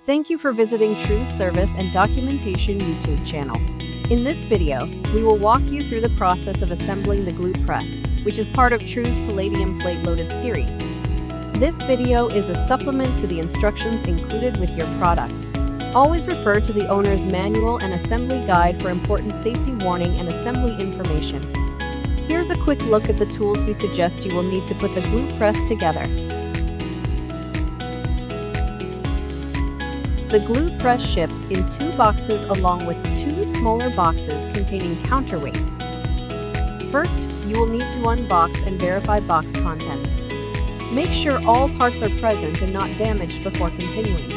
Thank you for visiting TRUE's Service and Documentation YouTube channel. In this video, we will walk you through the process of assembling the Glute Press, which is part of TRUE's Palladium plate-loaded series. This video is a supplement to the instructions included with your product. Always refer to the owner's manual and assembly guide for important safety warning and assembly information. Here's a quick look at the tools we suggest you will need to put the Glute Press together. The Glute Press ships in 2 boxes along with 2 smaller boxes containing counterweights. First, you will need to unbox and verify box contents. Make sure all parts are present and not damaged before continuing.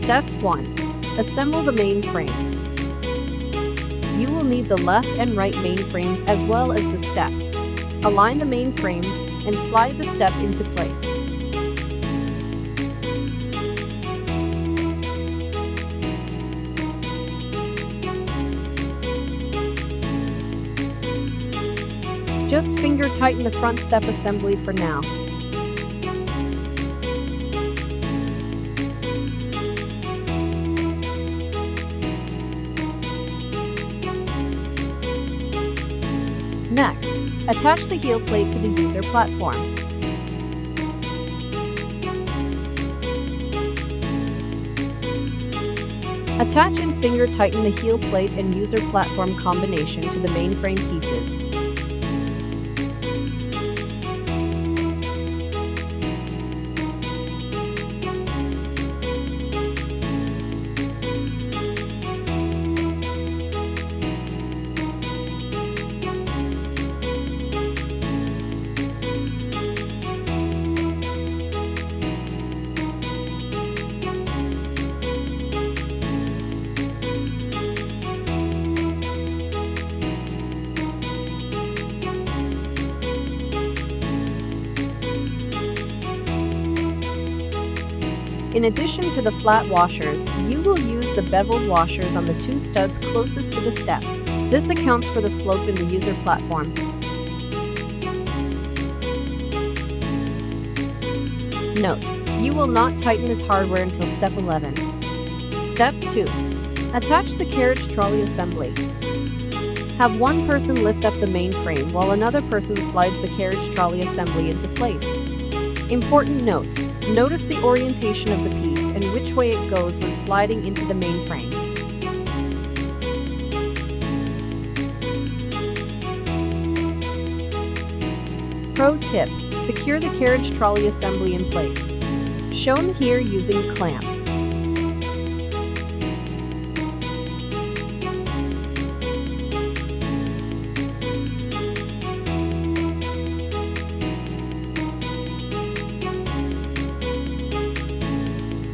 Step 1. Assemble the main frame. You will need the left and right main frames as well as the step. Align the main frames and slide the step into place. Just finger tighten the front step assembly for now. Next, attach the heel plate to the user platform. Attach and finger tighten the heel plate and user platform combination to the mainframe pieces. In addition to the flat washers, you will use the beveled washers on the 2 studs closest to the step. This accounts for the slope in the user platform. Note, you will not tighten this hardware until step 11. Step 2. Attach the carriage trolley assembly. Have one person lift up the main frame while another person slides the carriage trolley assembly into place. Important note, notice the orientation of the piece and which way it goes when sliding into the main frame. Pro tip, secure the carriage trolley assembly in place. Shown here using clamps.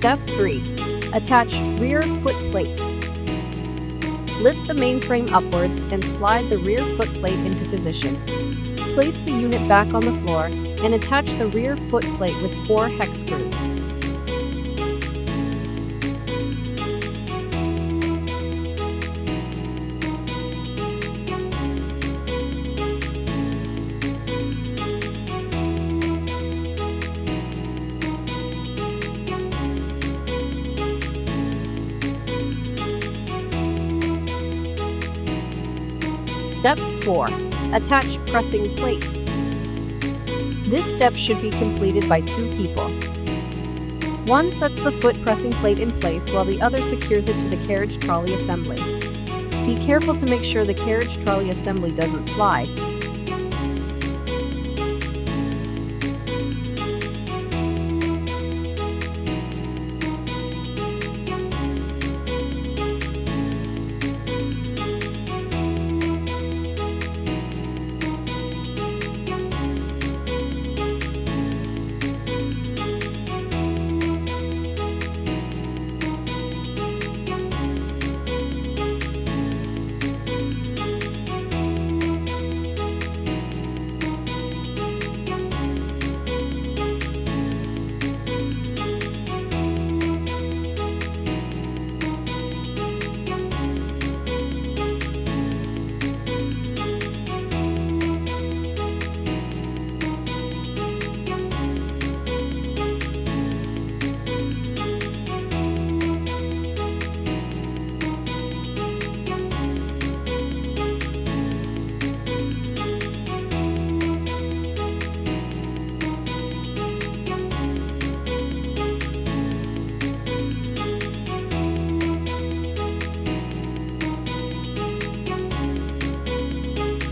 Step 3. Attach rear foot plate. Lift the mainframe upwards and slide the rear foot plate into position. Place the unit back on the floor and attach the rear foot plate with 4 hex screws. Step 4. Attach pressing plate. This step should be completed by 2 people. One sets the foot pressing plate in place while the other secures it to the carriage trolley assembly. Be careful to make sure the carriage trolley assembly doesn't slide.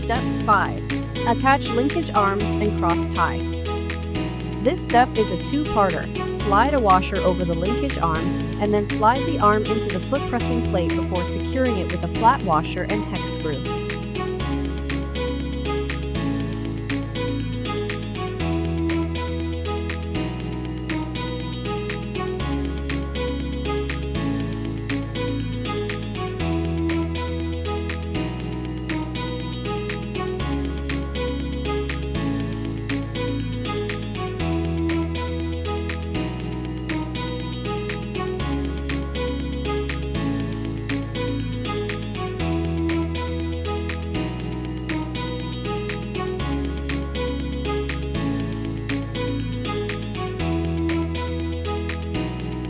Step 5. Attach linkage arms and cross tie. This step is a 2-parter. Slide a washer over the linkage arm and then slide the arm into the foot pressing plate before securing it with a flat washer and hex screw.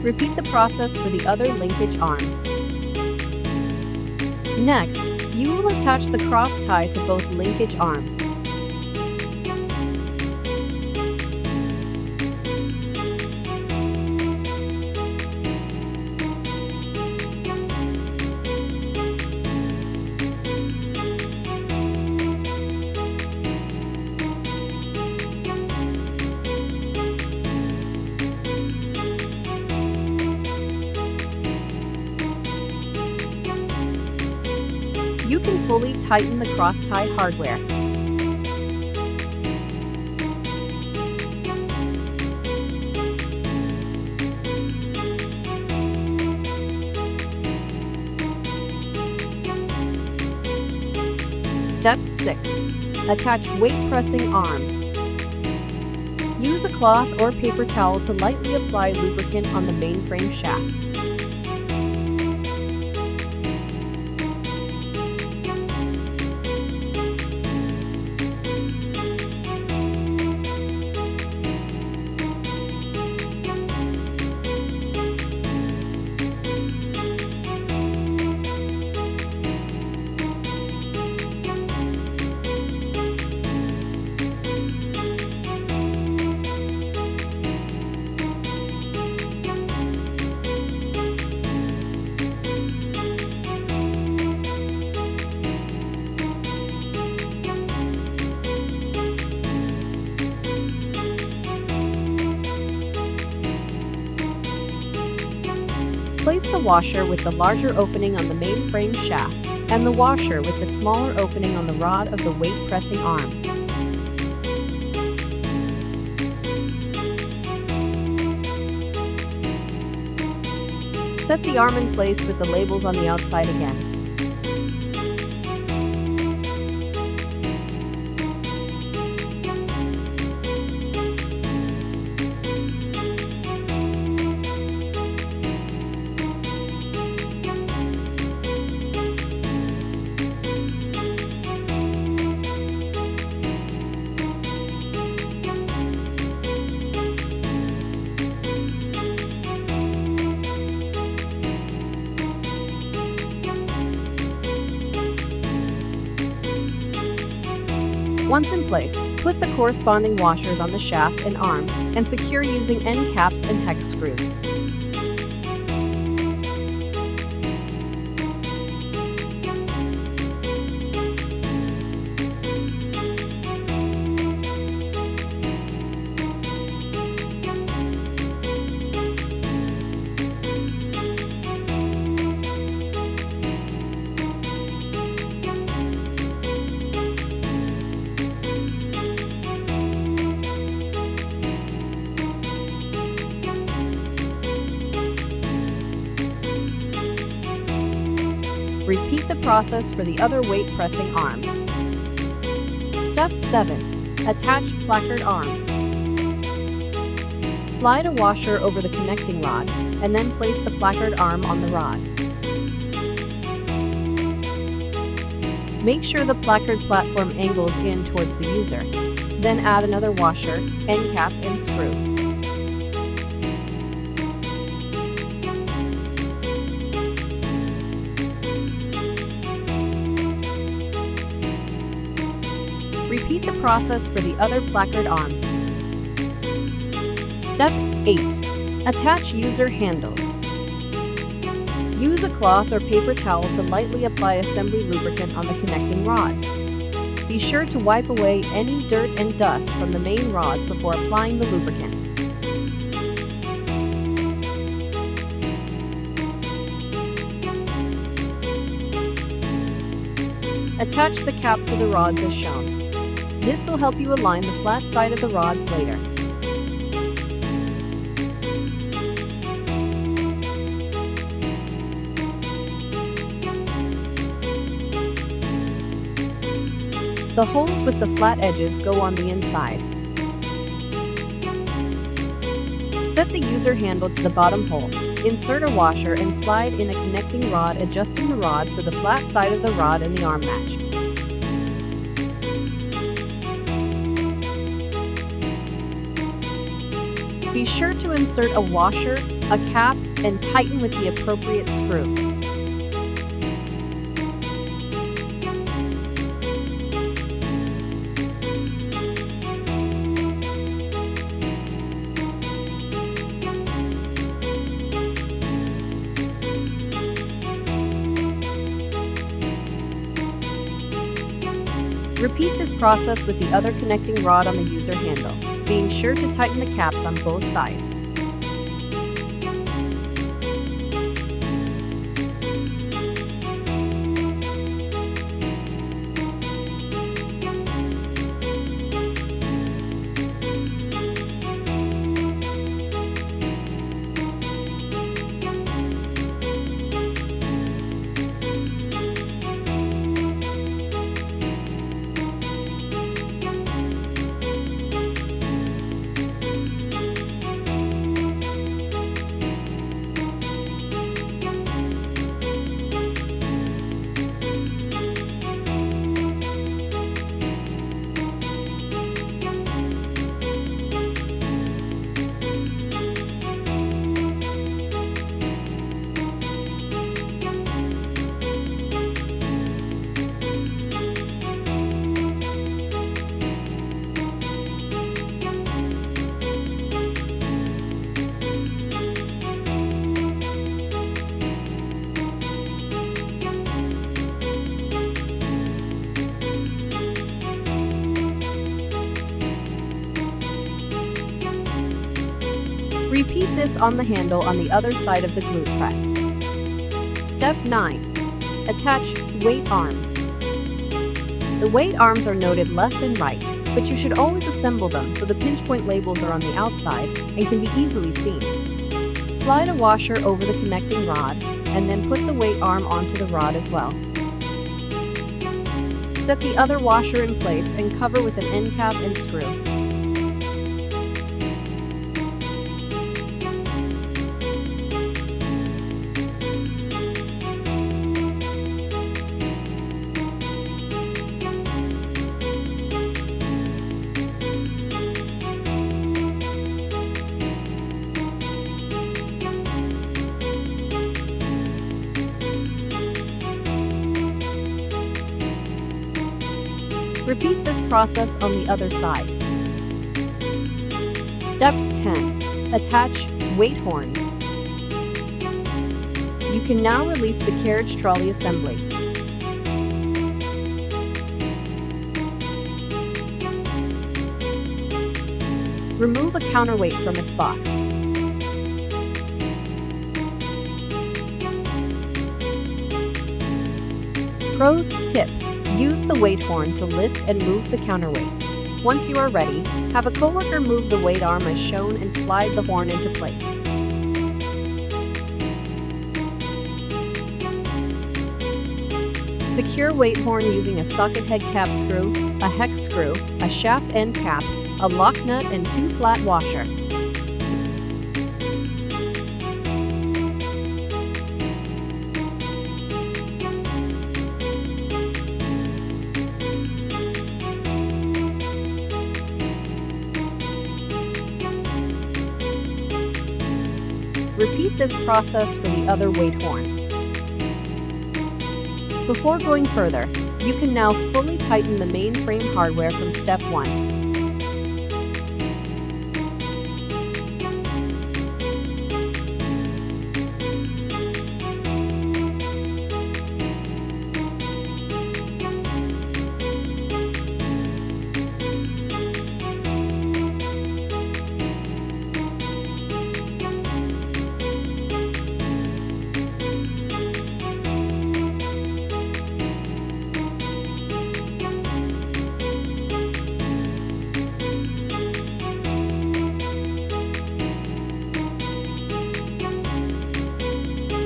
Repeat the process for the other linkage arm. Next, you will attach the cross tie to both linkage arms. You can fully tighten the cross-tie hardware. Step 6. Attach weight pressing arms. Use a cloth or paper towel to lightly apply lubricant on the mainframe shafts. Place the washer with the larger opening on the mainframe shaft and the washer with the smaller opening on the rod of the weight pressing arm. Set the arm in place with the labels on the outside again. Once in place, put the corresponding washers on the shaft and arm and secure using end caps and hex screws. Repeat the process for the other weight pressing arm. Step 7. Attach placard arms. Slide a washer over the connecting rod and then place the placard arm on the rod. Make sure the placard platform angles in towards the user. Then add another washer, end cap, and screw. Repeat the process for the other placard arm. Step 8. Attach user handles. Use a cloth or paper towel to lightly apply assembly lubricant on the connecting rods. Be sure to wipe away any dirt and dust from the main rods before applying the lubricant. Attach the cap to the rods as shown. This will help you align the flat side of the rods later. The holes with the flat edges go on the inside. Set the user handle to the bottom hole. Insert a washer and slide in a connecting rod, adjusting the rod so the flat side of the rod and the arm match. Be sure to insert a washer, a cap, and tighten with the appropriate screw. Repeat this process with the other connecting rod on the user handle, being sure to tighten the caps on both sides. Repeat this on the handle on the other side of the glute press. Step 9. Attach weight arms. The weight arms are noted left and right, but you should always assemble them so the pinch point labels are on the outside and can be easily seen. Slide a washer over the connecting rod and then put the weight arm onto the rod as well. Set the other washer in place and cover with an end cap and screw. Repeat this process on the other side. Step 10. Attach weight horns. You can now release the carriage trolley assembly. Remove a counterweight from its box. Pro tip: use the weight horn to lift and move the counterweight. Once you are ready, have a coworker move the weight arm as shown and slide the horn into place. Secure weight horn using a socket head cap screw, a hex screw, a shaft end cap, a lock nut, and 2 flat washer. Repeat this process for the other weight horn. Before going further, you can now fully tighten the main frame hardware from step 1.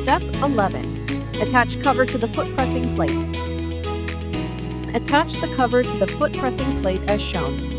Step 11. Attach cover to the foot pressing plate. Attach the cover to the foot pressing plate as shown.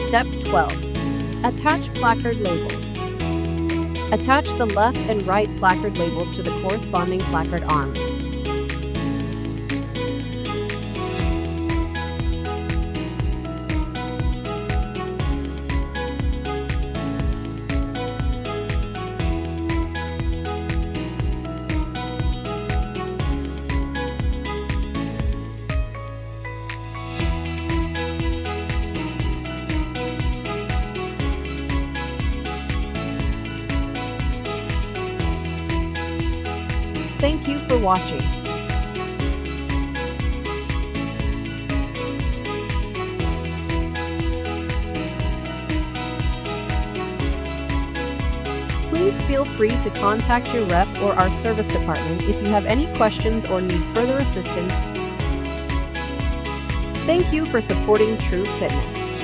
Step 12. Attach placard labels. Attach the left and right placard labels to the corresponding placard arms. Thank you for watching. Please feel free to contact your rep or our service department if you have any questions or need further assistance. Thank you for supporting TRUE Fitness.